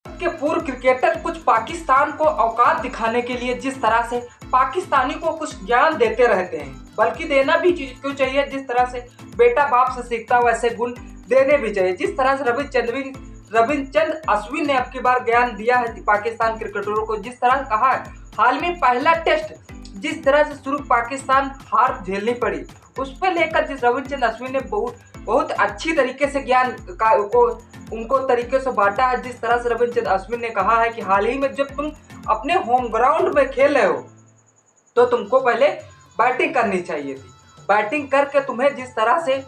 के पूर्व क्रिकेटर कुछ पाकिस्तान को औकात दिखाने के लिए जिस तरह से पाकिस्तानी को कुछ ज्ञान देते रहते हैं, बल्कि देना भी क्यों चाहिए। जिस तरह से बेटा बाप से सीखता वैसे गुण देने भी चाहिए। जिस तरह से रविचंद्रन अश्विन ने अब की बार ज्ञान दिया है पाकिस्तान क्रिकेटरों को। जिस तरह कहा है हाल में पहला टेस्ट जिस तरह से शुरू पाकिस्तान हार झेलनी पड़ी, उस पर लेकर जिस रविचंद्रन अश्विन ने बहुत अच्छी तरीके से ज्ञान को उनको तरीके से बांटा है। जिस तरह से रविचंद्रन अश्विन ने कहा है कि हाल ही में जब तुम अपने होम ग्राउंड में खेल रहे हो तो तुमको पहले बैटिंग करनी चाहिए थी। बैटिंग करके तुम्हें जिस तरह से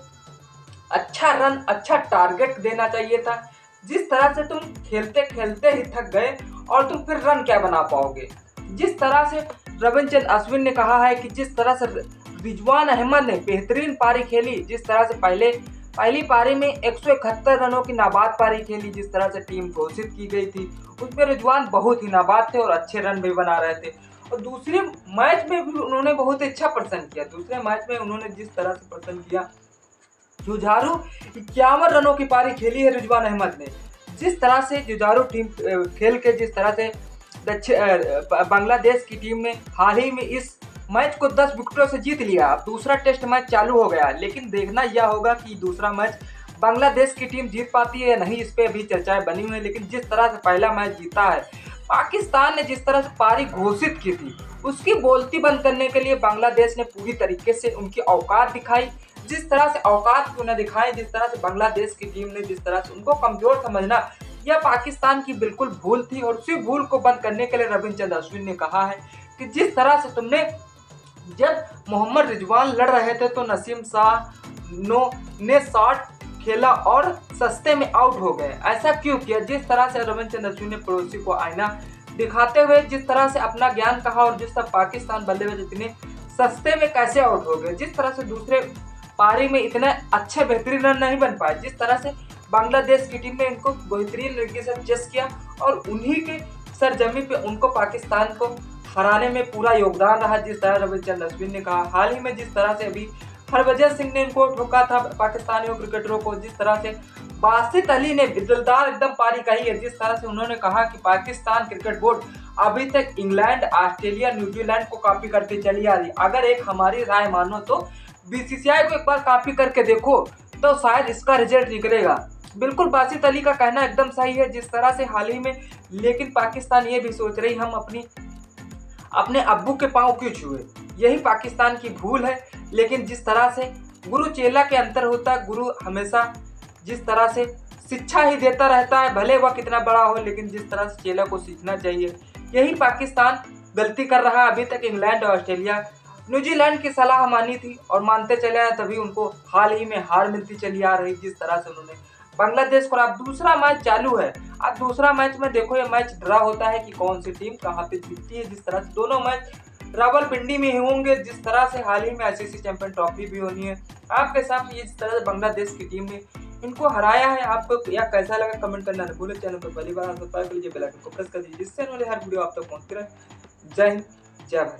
अच्छा रन अच्छा टारगेट देना चाहिए था। जिस तरह से तुम खेलते खेलते ही थक गए और तुम फिर रन क्या बना पाओगे। जिस तरह से रविचंद्रन अश्विन ने कहा है कि जिस तरह से रिजवान अहमद ने बेहतरीन पारी खेली, जिस तरह से पहली पारी में 171 रनों की नाबाद पारी खेली, जिस तरह से टीम घोषित की गई थी उसमें रिजवान बहुत ही नाबाद थे और अच्छे रन भी बना रहे थे। और दूसरे मैच में भी उन्होंने बहुत अच्छा प्रदर्शन किया। दूसरे मैच में उन्होंने जिस तरह से प्रदर्शन किया, जुझारू 51 रनों की पारी खेली है रिजवान अहमद ने। जिस तरह से जुझारू टीम खेल के जिस तरह से बांग्लादेश की टीम ने हाल ही में इस मैच को 10 विकेटों से जीत लिया। अब दूसरा टेस्ट मैच चालू हो गया, लेकिन देखना यह होगा कि दूसरा मैच बांग्लादेश की टीम जीत पाती है या नहीं, इस पे अभी चर्चाएं बनी हुई है। लेकिन जिस तरह से पहला मैच जीता है पाकिस्तान ने, जिस तरह से पारी घोषित की थी उसकी बोलती बंद करने के लिए बांग्लादेश ने पूरी तरीके से उनकी औकात दिखाई। जिस तरह से औकात क्यों न दिखाएं, जिस तरह से बांग्लादेश की टीम ने जिस तरह से उनको कमजोर समझना, यह पाकिस्तान की बिल्कुल भूल थी। और उसी भूल को बंद करने के लिए रविचंद्रन अश्विन ने कहा है कि जिस तरह से तुमने जब मोहम्मद रिजवान लड़ रहे थे तो नसीम शाह ने शॉट खेला और सस्ते में आउट हो गए, ऐसा क्यों किया। जिस तरह से रविचंद्रन अश्विन ने पड़ोसी को आईना दिखाते हुए जिस तरह से अपना ज्ञान कहा और जिस तरह पाकिस्तान बल्लेबाज इतने सस्ते में कैसे आउट हो गए। जिस तरह से दूसरे पारी में इतने अच्छे बेहतरीन रन नहीं बन पाए। जिस तरह से बांग्लादेश की टीम ने इनको बेहतरीन तरीके से चेस किया और उन्हीं के सरजमी पे उनको पाकिस्तान को हराने में पूरा योगदान रहा। जिस तरह रविचंद्रन अश्विन ने कहा हाल ही में जिस तरह से अभी हरभजन सिंह ने इनको ठोका था पाकिस्तानी क्रिकेटरों को, जिस तरह से बासित अली ने दिलदार एकदम पारी कही है। जिस तरह से उन्होंने कहा कि पाकिस्तान क्रिकेट बोर्ड अभी तक इंग्लैंड, ऑस्ट्रेलिया, न्यूजीलैंड को कॉपी करके चली आ रही। अगर एक हमारी राय मानो तो बीसीसीआई को एक बार कॉपी करके देखो तो शायद इसका रिजल्ट निकलेगा। बिल्कुल बासित अली का कहना एकदम सही है। जिस तरह से हाल ही में लेकिन पाकिस्तान ये भी सोच रही हम अपने अब्बू के पांव क्यों छुए, यही पाकिस्तान की भूल है। लेकिन जिस तरह से गुरु चेला के अंतर होता है, गुरु हमेशा जिस तरह से शिक्षा ही देता रहता है, भले वह कितना बड़ा हो, लेकिन जिस तरह से चेला को सीखना चाहिए, यही पाकिस्तान गलती कर रहा है। अभी तक इंग्लैंड, ऑस्ट्रेलिया, न्यूजीलैंड की सलाह मानी थी और मानते चले आए, तभी उनको हाल ही में हार मिलती चली आ रही। जिस तरह से उन्होंने बांग्लादेश को, अब दूसरा मैच चालू है। अब दूसरा मैच में देखो ये मैच ड्रा होता है कि कौन सी टीम कहाँ पे जीतती है। जिस तरह से दोनों मैच रावलपिंडी में ही होंगे। जिस तरह से हाल ही में आईसीसी चैंपियन ट्रॉफी भी होनी है। आपके हिसाब से जिस तरह से बांग्लादेश की टीम ने इनको हराया है, आपको या कैसा लगा कमेंट करना न भूलें। चैनल पर पहली बार सब्सक्राइब कर लीजिए, बेल आइकन को प्रेस कर दीजिए, जिससे हमारे हर वीडियो आप तक पहुंचती रहे। जय हिंद, जय भारत।